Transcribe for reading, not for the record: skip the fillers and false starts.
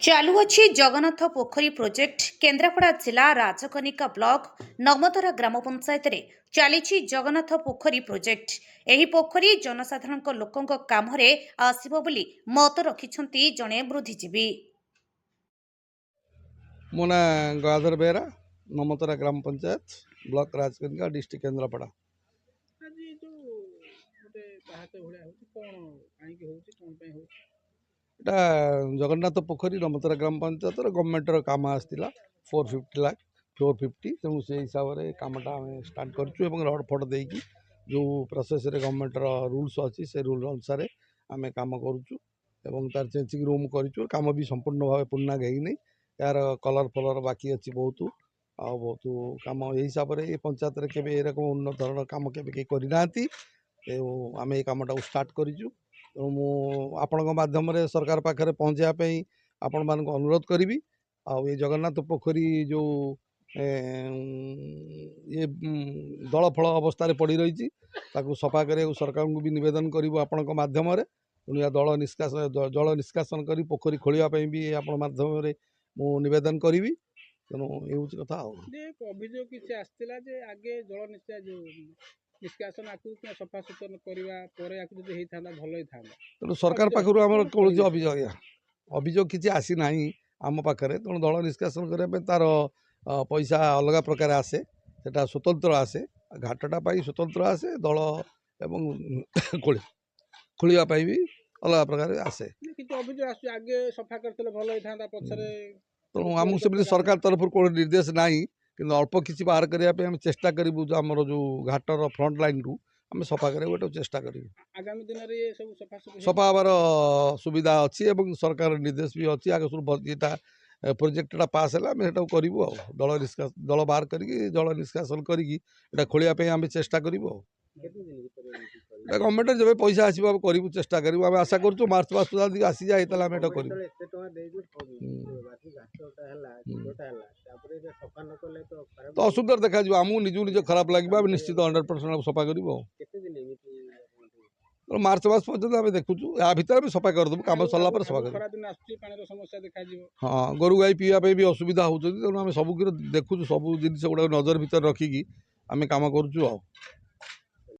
चालू अच्छी जगन्नाथ पोखरी प्रोजेक्ट केन्द्रापड़ा जिला राजकनिका ब्लॉक नमदरा ग्राम पंचायत रे चली जगन्नाथ पोखरी प्रोजेक्ट एही पोखरी जनसाधारण लोकों काम आसिबो बोली मत रखिछंती जणे बुद्धिजीवी। मो ना गयाधर बेहरा नमतरा ग्राम पंचायत ब्लॉक राजकनिका डिस्ट्रिक्ट केन्द्रापड़ा। एटा जगन्नाथ पोखरी नमतरा ग्राम पंचायत गवर्नमेंटर काम आसला 450 लाख 450 तेणु से हिसाब से कामटा आम स्टार्ट करूँ रड फड देकी जो प्रोसेस गवर्नमेंटर रूल्स अच्छी से रूल अनुसार आम कम करूँ तार चेंजिंग रूम करूँ कम भी संपूर्ण भाव पूर्णांग होनी यार कलर फलर बाकी अच्छी बहुत बहुत कम यही हिसाब से पंचायत में केवे एरकम उन्नत धरण कम के करना आम ये कमटा स्टार्ट करूँ। तेणु मुझे मध्यम सरकार पाखे पहुँचापी आपण मान अनुरोध करी ये जगन्नाथ पोखरी जो ये दल फल अवस्था पड़ रही सफा कर सरकार को भी निवेदन करूँ आपण मध्यम तेणु दल निष्कासन जल निष्कासन कर पोखरी खोलने भी आपण मध्यम मु निवेदन करी तेणु ये हूँ कथा अभियोग किसी आसला आगे जल निष्कासन सफा सुतरा करने भल ही था तेणु सरकार पाखु आम कौन अभियोग अभियोग किसी आसी ना आम पाखे तेणु दल निष्कासन करने तार पैसा अलग प्रकार आसे सेटा स्वतंत्र आसे घाटटा स्वतंत्र आसे दल एवं खोलने भी अलग प्रकार आसे आगे सफा करते भल ही था पचर तेणु आमको से सरकार तरफ कौन निर्देश ना कि अल्प किसी बाहर करने आम चेष्टा करूँ जो आम जो घाटर फ्रंट लाइन रू आम सफा कर चेष्टा करूँ आगामी दिन में ये सब सफा हबार सुविधा अच्छी एवं सरकार निर्देश भी अच्छी आगे सब प्रोजेक्टा पास है आम करूँ दल बाहर कर जल निष्कासन कर खोलिया आम चेष्टा करूँ गवर्नमेंट जब पैसा आसो करूँ चेष्टा करूँ आम आशा करूँ मार्च मास सुधा आसी जाए आम एटा करूँ। तो असुंदर देखा आमको निजू निज खराब लगे निश्चित 100% सफा करूँ मार्च मास पर्यटन आम देखुचु या भितर सफा करदेबू कम सरला सफा कर हाँ गोरु गाई पीवाई भी असुविधा होती तेणु आम सब देखुचु सब जिन गुड़ा नजर भर रखिकी आम कम करुचु।